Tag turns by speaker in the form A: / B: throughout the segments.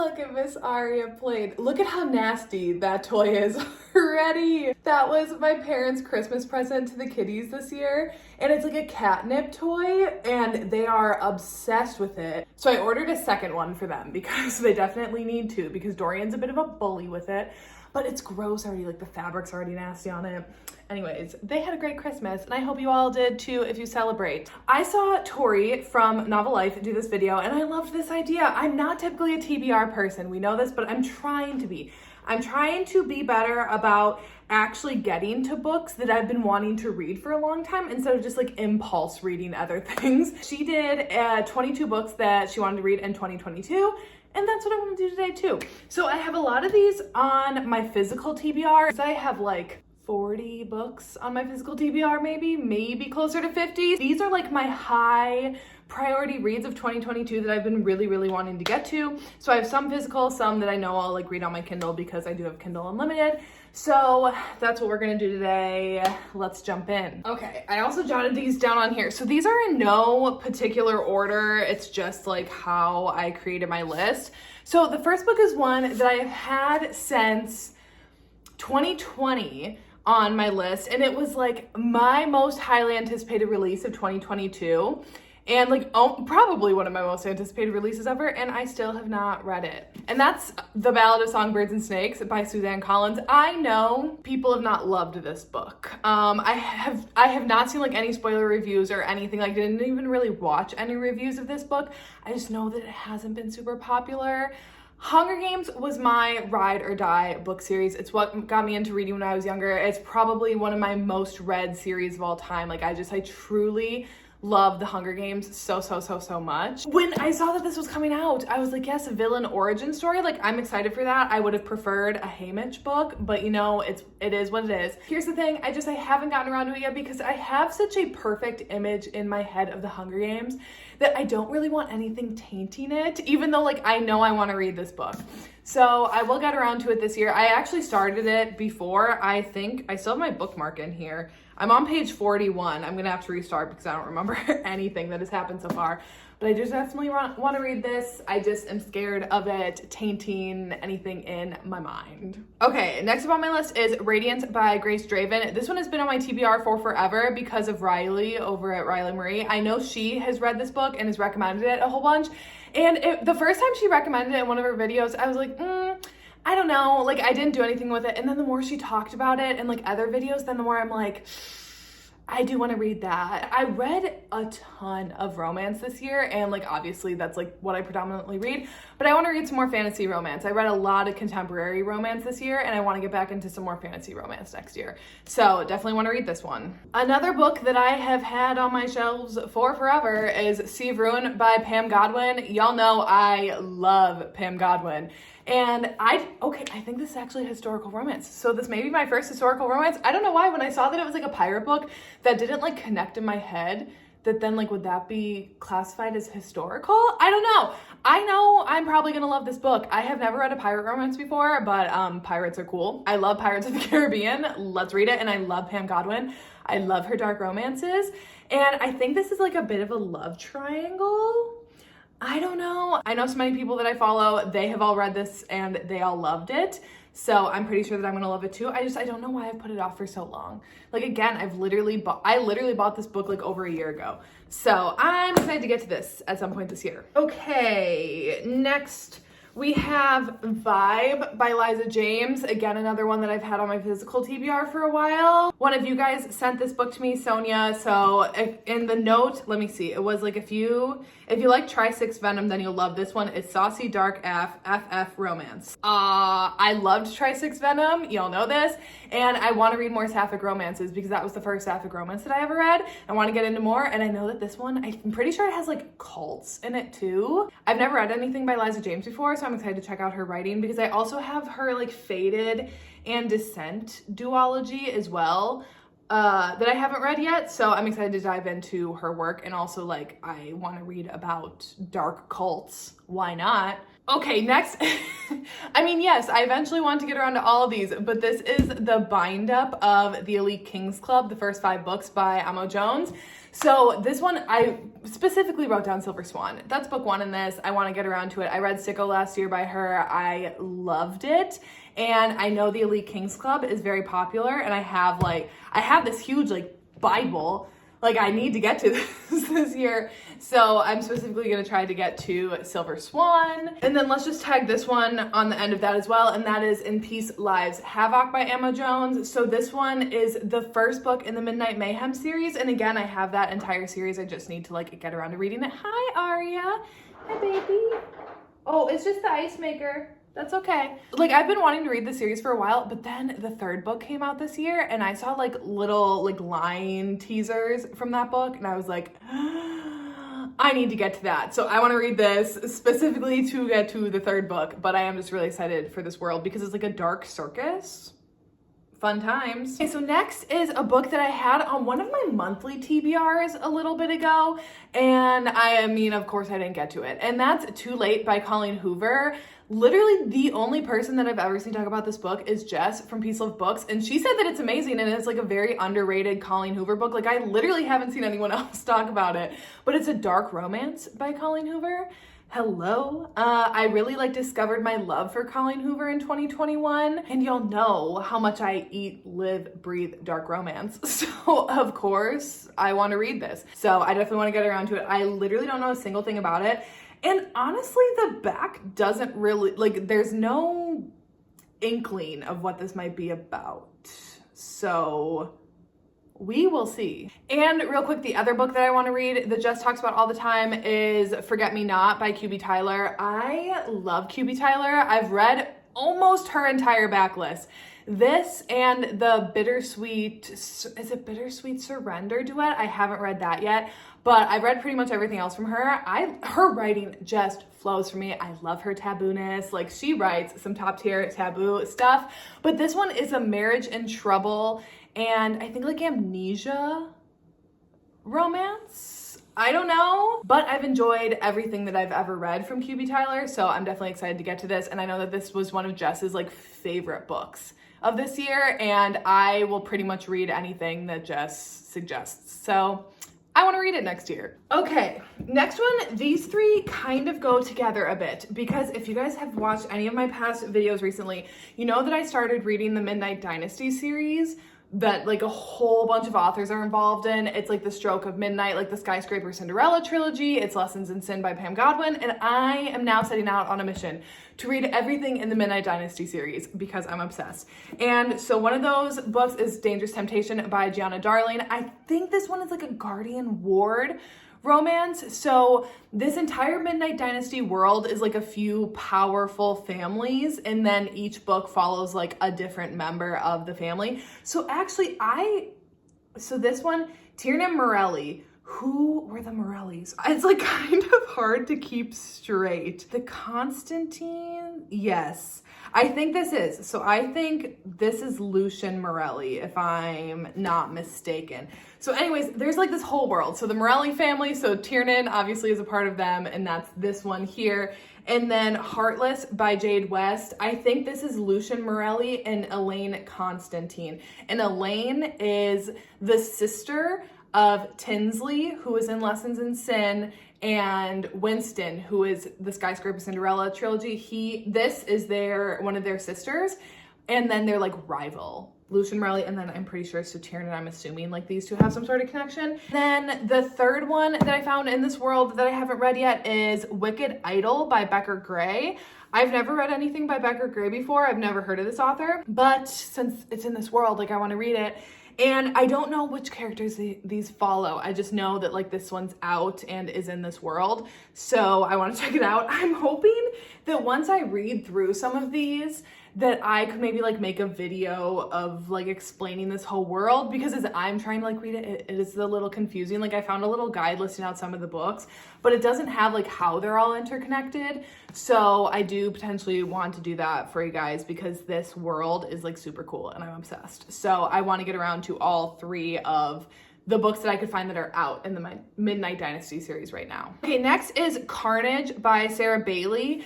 A: Look at Miss Arya played. Look at how nasty that toy is already. That was my parents' Christmas present to the kitties this year. And it's like a catnip toy and they are obsessed with it. So I ordered a second one for them because they definitely need to, because Dorian's a bit of a bully with it. But it's gross already, like the fabric's already nasty on it. Anyways, they had a great Christmas and I hope you all did too if you celebrate. I saw Tori from Novel Life do this video and I loved this idea. I'm not typically a TBR person, we know this, but I'm trying to be. I'm trying to be better about actually getting to books that I've been wanting to read for a long time instead of just like impulse reading other things. She did 22 books that she wanted to read in 2022. And that's what I want to do today too. So I have a lot of these on my physical TBR. I have like 40 books on my physical TBR, maybe closer to 50. These are like my high priority reads of 2022 that I've been really wanting to get to. So I have some physical, some that I know I'll like read on my Kindle because I do have Kindle Unlimited. So that's what we're gonna do today. Let's jump in. Okay, I also jotted these down on here. So these are in no particular order. It's just like how I created my list. So the first book is one that I've had since 2020 on my list. And it was like my most highly anticipated release of 2022. And like probably one of my most anticipated releases ever, and I still have not read it. And that's The Ballad of Songbirds and Snakes by Suzanne Collins. I know people have not loved this book. I have not seen like any spoiler reviews or anything. Like I didn't even really watch any reviews of this book. I just know that it hasn't been super popular. Hunger Games was my ride or die book series. It's what got me into reading when I was younger. It's probably one of my most read series of all time. Like I truly love the Hunger Games so much. When I saw that this was coming out, I was like, yes, a villain origin story. Like I'm excited for that. I would have preferred a Haymitch book, but you know, it is what it is. Here's the thing, I haven't gotten around to it yet because I have such a perfect image in my head of the Hunger Games that I don't really want anything tainting it, even though like I know I want to read this book. So I will get around to it this year. I actually started it before. I think I still have my bookmark in here. I'm on page 41. I'm gonna have to restart because I don't remember anything that has happened so far. But I just definitely want to read this. I just am scared of it tainting anything in my mind. Okay, next up on my list is Radiant by Grace Draven. This one has been on my TBR for forever because of Riley over at Riley Marie. I know she has read this book and has recommended it a whole bunch. And the first time she recommended it in one of her videos, I was like, I don't know, like I didn't do anything with it. And then the more she talked about it in like other videos, then the more I'm like, I do want to read that. I read a ton of romance this year, and like obviously that's like what I predominantly read, but I want to read some more fantasy romance. I read a lot of contemporary romance this year, and I want to get back into some more fantasy romance next year. So definitely want to read this one. Another book that I have had on my shelves for forever is Sea of Ruin by Pam Godwin. Y'all know I love Pam Godwin. And I think this is actually a historical romance. So this may be my first historical romance. I don't know why, when I saw that it was like a pirate book that didn't like connect in my head, that then like, would that be classified as historical? I don't know. I know I'm probably gonna love this book. I have never read a pirate romance before, but pirates are cool. I love Pirates of the Caribbean. Let's read it. And I love Pam Godwin. I love her dark romances. And I think this is like a bit of a love triangle. I don't know. I know so many people that I follow, they have all read this and they all loved it. So I'm pretty sure that I'm gonna love it too. I don't know why I've put it off for so long. Like again, I literally bought this book like over a year ago. So I'm excited to get to this at some point this year. Okay, next we have Vibe by Liza James. Again, another one that I've had on my physical TBR for a while. One of you guys sent this book to me, Sonia. So in the note, let me see. It was like if you like Tri-Six Venom, then you'll love this one. It's saucy, dark FF romance. I loved Tri-Six Venom. Y'all know this. And I want to read more sapphic romances because that was the first sapphic romance that I ever read. I want to get into more. And I know that this one, I'm pretty sure it has like cults in it too. I've never read anything by Liza James before, so I'm excited to check out her writing because I also have her like Fated and Descent duology as well that I haven't read yet. So I'm excited to dive into her work, and also like I want to read about dark cults. Why not? Okay, next, I mean, yes, I eventually want to get around to all of these, but this is the bind up of The Elite Kings Club, the first 5 books by Amo Jones. So this one, I specifically wrote down Silver Swan. That's book 1 in this. I want to get around to it. I read Sicko last year by her. I loved it. And I know The Elite Kings Club is very popular, and I have this huge Bible. I need to get to this year. So I'm specifically going to try to get to Silver Swan. And then let's just tag this one on the end of that as well. And that is In Peace Lives Havoc by Amo Jones. So this one is the first book in the Midnight Mayhem series. And again, I have that entire series. I just need to get around to reading it. Hi, Arya. Hi, baby. Oh, it's just the ice maker. That's okay. I've been wanting to read the series for a while, but then the 3rd book came out this year and I saw little line teasers from that book and I was like, I need to get to that. So I want to read this specifically to get to the 3rd book, but I am just really excited for this world because it's a dark circus. Fun times. Okay, so next is a book that I had on one of my monthly TBRs a little bit ago, and of course I didn't get to it, and that's Too Late by Colleen Hoover. Literally the only person that I've ever seen talk about this book is Jess from Peace Love Books, and she said that it's amazing and it's a very underrated Colleen Hoover book. I literally haven't seen anyone else talk about it, but it's a dark romance by Colleen Hoover. Hello. I really discovered my love for Colleen Hoover in 2021, and y'all know how much I eat, live, breathe dark romance. So of course I want to read this. So I definitely want to get around to it. I literally don't know a single thing about it. And honestly, the back doesn't really, there's no inkling of what this might be about. So we will see. And real quick, the other book that I want to read that Jess talks about all the time is Forget Me Not by QB Tyler. I love QB Tyler. I've read almost her entire backlist. This and the Bittersweet Surrender duet? I haven't read that yet, but I've read pretty much everything else from her. Her writing just flows for me. I love her taboo-ness. She writes some top tier taboo stuff, but this one is a marriage in trouble and I think amnesia romance. I don't know, but I've enjoyed everything that I've ever read from QB Tyler, so I'm definitely excited to get to this. And I know that this was one of Jess's favorite books of this year, and I will pretty much read anything that Jess suggests. So I want to read it next year. Okay, next one, these 3 kind of go together a bit because if you guys have watched any of my past videos recently, you know that I started reading the Midnight Dynasty series that a whole bunch of authors are involved in. It's The Stroke of Midnight, the Skyscraper Cinderella trilogy. It's Lessons in Sin by Pam Godwin. And I am now setting out on a mission to read everything in the Midnight Dynasty series because I'm obsessed. And so one of those books is Dangerous Temptation by Gianna Darling. I think this one is a Guardian Ward romance. So this entire Midnight Dynasty world is a few powerful families, and then each book follows a different member of the family. So actually this one, Tiernan Morelli. Who were the Morellis? It's kind of hard to keep straight. The Constantine? Yes. I think this is. So I think this is Lucian Morelli, if I'm not mistaken. So anyways, there's this whole world. So the Morelli family, so Tiernan obviously is a part of them, and that's this one here. And then Heartless by Jade West. I think this is Lucian Morelli and Elaine Constantine. And Elaine is the sister of Tinsley, who is in Lessons in Sin, and Winston, who is the Skyscraper Cinderella trilogy. This is one of their sisters, and then they're rival. Lucian Morelli, and then I'm pretty sure so Tiernan, I'm assuming these 2 have some sort of connection. Then the 3rd one that I found in this world that I haven't read yet is Wicked Idol by Becker Gray. I've never read anything by Becker Gray before. I've never heard of this author, but since it's in this world, I want to read it. And I don't know which characters these follow. I just know that this one's out and is in this world. So I want to check it out. I'm hoping that once I read through some of these, that I could maybe make a video of explaining this whole world, because as I'm trying to read it, it is a little confusing. I found a little guide listing out some of the books, but it doesn't have how they're all interconnected. So I do potentially want to do that for you guys because this world is super cool and I'm obsessed. So I want to get around to all 3 of the books that I could find that are out in the Midnight Dynasty series right now. Okay, next is Carnage by Sarah Bailey.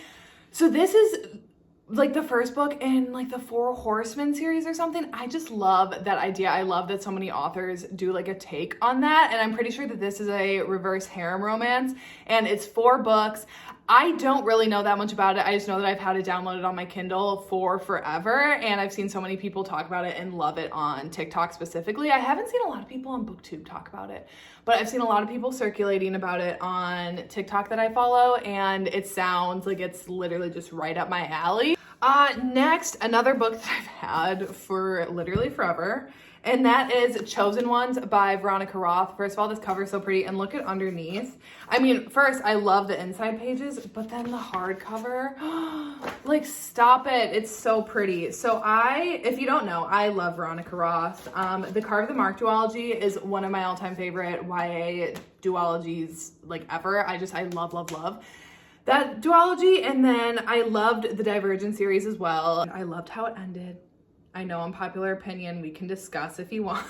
A: So this is like the first book in like the Four Horsemen series or something. I just love that idea. I love that so many authors do like a take on that. And I'm pretty sure that this is a reverse harem romance and it's 4 books. I don't really know that much about it. I just know that I've had it downloaded on my Kindle for forever and I've seen so many people talk about it and love it on TikTok specifically. I haven't seen a lot of people on BookTube talk about it, but I've seen a lot of people circulating about it on TikTok that I follow and it sounds like it's literally just right up my alley. Next, another book that I've had for literally forever, and that is Chosen Ones by Veronica Roth. First of all, this cover is so pretty, and look at underneath. I mean, first, I love the inside pages, but then the hardcover, like, stop it. It's so pretty. So if you don't know, I love Veronica Roth. The Carve the Mark duology is one of my all-time favorite YA duologies, like, ever. I love, love, love that duology. And then I loved the Divergent series as well. I loved how it ended. I know unpopular opinion, we can discuss if you want,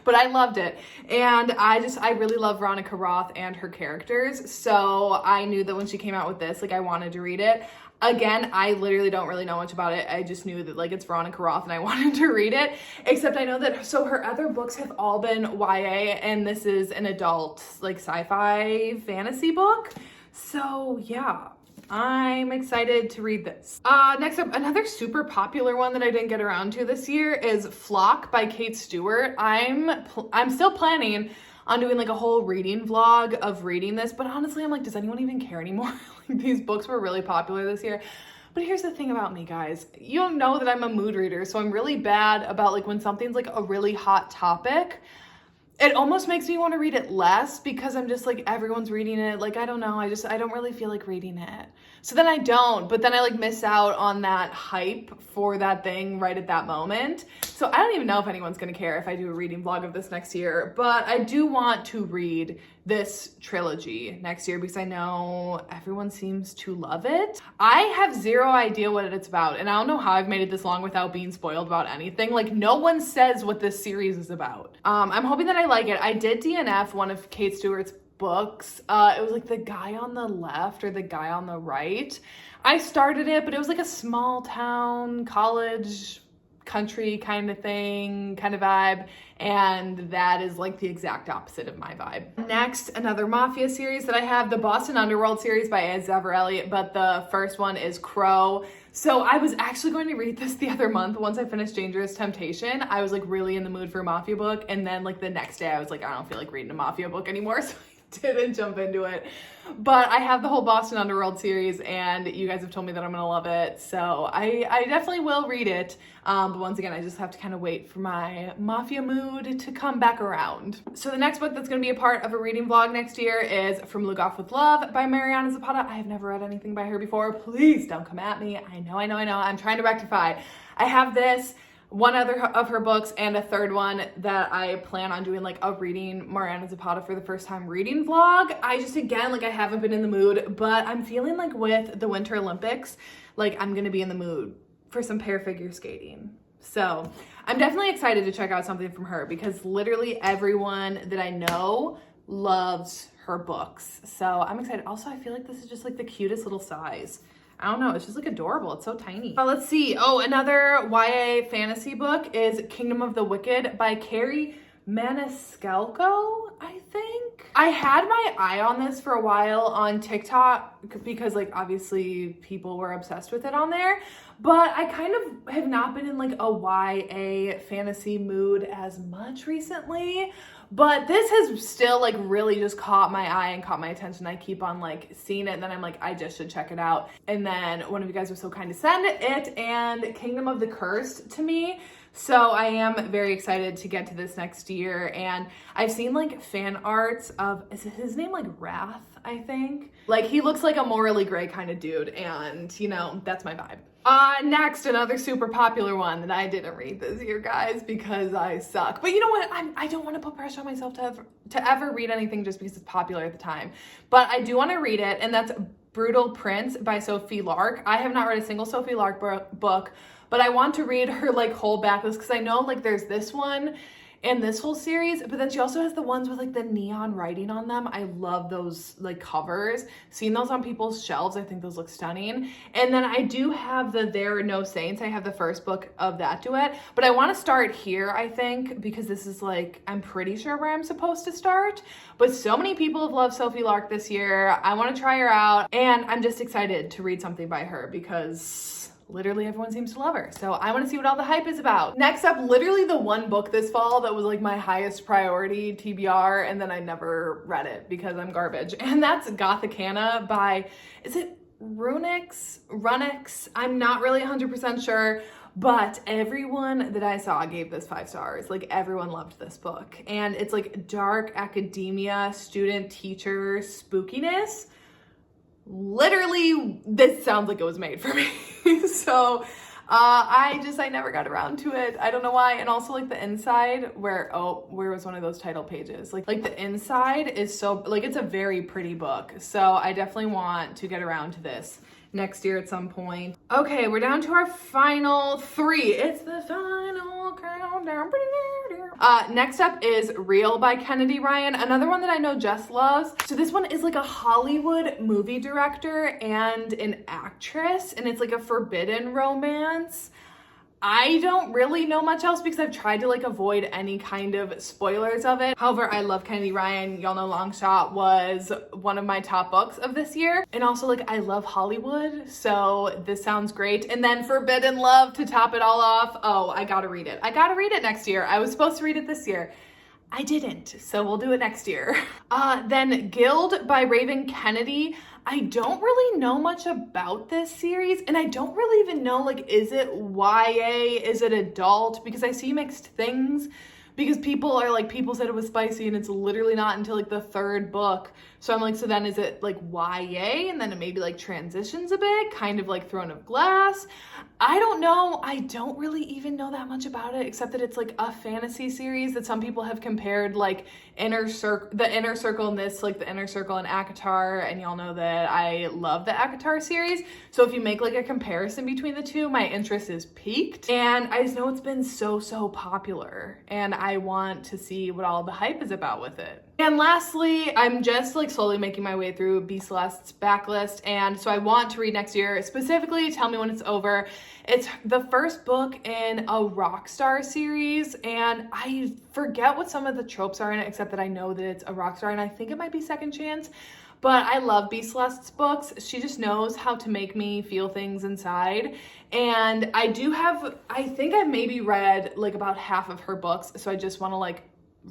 A: but I loved it. And I really love Veronica Roth and her characters. So I knew that when she came out with this, like I wanted to read it. Again, I literally don't really know much about it. I just knew that like it's Veronica Roth and I wanted to read it, except I know that, so her other books have all been YA and this is an adult like sci-fi fantasy book. So yeah, I'm excited to read this. Next up, another super popular one that I didn't get around to this year is Flock by Kate Stewart. I'm still planning on doing like a whole reading vlog of reading this, but honestly, I'm like, does anyone even care anymore? Like these books were really popular this year. But here's the thing about me, guys. You don't know that I'm a mood reader, so I'm really bad about like when something's like a really hot topic. It almost makes me want to read it less because I'm just like, everyone's reading it. Like, I don't know. I don't really feel like reading it. So then I don't, but then I like miss out on that hype for that thing right at that moment. So I don't even know if anyone's going to care if I do a reading vlog of this next year, but I do want to read this trilogy next year because I know everyone seems to love it. I have zero idea what it's about, and I don't know how I've made it this long without being spoiled about anything. Like, no one says what this series is about. I'm hoping that I like it. I did DNF one of Kate Stewart's books. It was like The Guy on the Left or The Guy on the Right. I started it, but it was like a small town, college, country kind of thing, kind of vibe, and that is like the exact opposite of my vibe. Next, another mafia series that I have, the Boston Underworld series by Xavier Elliott, but the first one is Crow. So I was actually going to read this the other month once I finished Dangerous Temptation. I was like really in the mood for a mafia book, and then like the next day I was like, I don't feel like reading a mafia book anymore, so didn't jump into it. But I have the whole Boston Underworld series and you guys have told me that I'm gonna love it, so I definitely will read it. But once again, I just have to kind of wait for my mafia mood to come back around. So the next book that's gonna be a part of a reading vlog next year is From Luke Off With Love by Mariana Zapata. I have never read anything by her before. Please don't come at me. I know. I'm trying to rectify. I have this, one other of her books, and a third one that I plan on doing like a reading Mariana Zapata for the first time reading vlog. I just, again, like I haven't been in the mood, but I'm feeling like with the Winter Olympics, like I'm gonna be in the mood for some pair figure skating. So I'm definitely excited to check out something from her because literally everyone that I know loves her books. So I'm excited. Also, I feel like this is just like the cutest little size. I don't know, it's just like adorable. It's so tiny. Let's see. Oh, another YA fantasy book is Kingdom of the Wicked by Carrie Maniscalco, I think. I had my eye on this for a while on TikTok because like obviously people were obsessed with it on there, but I kind of have not been in like a YA fantasy mood as much recently. But this has still like really just caught my eye and caught my attention. I keep on like seeing it and then I'm like, I just should check it out. And then one of you guys was so kind to send it and Kingdom of the Cursed to me. So I am very excited to get to this next year. And I've seen like fan arts of, is his name like Wrath, I think? Like he looks like a morally gray kind of dude and you know, that's my vibe. Next, another super popular one that I didn't read this year, guys, because I suck. But you know what? I don't want to put pressure on myself to ever read anything just because it's popular at the time. But I do want to read it, and that's Brutal Prince by Sophie Lark. I have not read a single Sophie Lark book, but I want to read her like whole backlist because I know like there's this one, and this whole series, but then she also has the ones with like the neon writing on them. I love those like covers. Seeing those on people's shelves, I think those look stunning. And then I do have the There Are No Saints. I have the first book of that duet, but I want to start here, I think, because this is like, I'm pretty sure where I'm supposed to start. But so many people have loved Sophie Lark this year. I want to try her out, and I'm just excited to read something by her because literally everyone seems to love her. So I want to see what all the hype is about. Next up, literally the one book this fall that was like my highest priority TBR, and then I never read it because I'm garbage. And that's Gothicana by, is it Runix? I'm not really 100% sure, but everyone that I saw gave this 5 stars. Like everyone loved this book. And it's like dark academia, student teacher spookiness. Literally, this sounds like it was made for me. So I never got around to it. I don't know why. And also like the inside where was one of those title pages? Like the inside is so, like, it's a very pretty book. So I definitely want to get around to this next year at some point. Okay, we're down to our final 3. It's the final countdown. Next up is Real by Kennedy Ryan, another one that I know Jess loves. So this one is like a Hollywood movie director and an actress, and it's like a forbidden romance. I don't really know much else because I've tried to like avoid any kind of spoilers of it. However, I love Kennedy Ryan. Y'all know Long Shot was one of my top books of this year. And also like I love Hollywood, so this sounds great. And then Forbidden Love to top it all off. Oh, I gotta read it. I gotta read it next year. I was supposed to read it this year. I didn't, so we'll do it next year. Then Guild by Raven Kennedy. I don't really know much about this series, and I don't really even know, like, is it YA, is it adult? Because I see mixed things, because people said it was spicy, and it's literally not until like the 3rd book. So I'm like, so then is it like YA, and then it maybe like transitions a bit, kind of like Throne of Glass? I don't know. I don't really even know that much about it, except that it's like a fantasy series that some people have compared like the Inner Circle and this, like the Inner Circle and ACOTAR, and y'all know that I love the ACOTAR series. So if you make like a comparison between the two, my interest is piqued, and I just know it's been so popular, and I want to see what all the hype is about with it. And lastly, I'm just like slowly making my way through B Celeste's backlist, and so I want to read next year. Specifically, Tell Me When It's Over. It's the first book in a Rockstar series, and I forget what some of the tropes are in it, except that I know that it's a Rockstar, and I think it might be Second Chance. But I love B Celeste's books. She just knows how to make me feel things inside. And I think I've maybe read like about half of her books, so I just want to like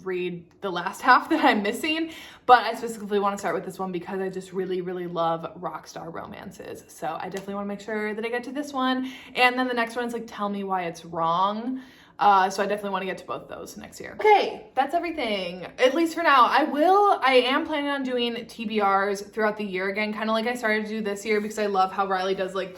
A: read the last half that I'm missing. But I specifically want to start with this one because I just really love Rockstar romances. So I definitely want to make sure that I get to this one. And then the next one is like Tell Me Why It's Wrong. So I definitely want to get to both those next year. Okay, that's everything, at least for now. I am planning on doing TBRs throughout the year again, kind of like I started to do this year, because I love how Riley does like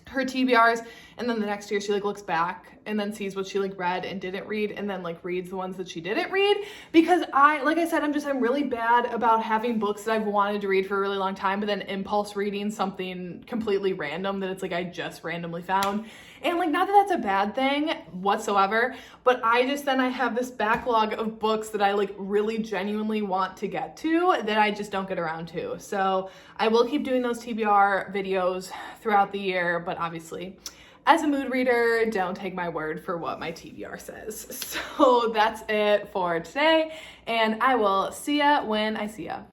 A: her TBRs, and then the next year she like looks back and then sees what she like read and didn't read, and then like reads the ones that she didn't read. Because I'm really bad about having books that I've wanted to read for a really long time, but then impulse reading something completely random that it's like I just randomly found. And like, not that that's a bad thing whatsoever, but I have this backlog of books that I like really genuinely want to get to that I just don't get around to. So I will keep doing those TBR videos throughout the year, but obviously as a mood reader, don't take my word for what my TBR says. So that's it for today, and I will see ya when I see ya.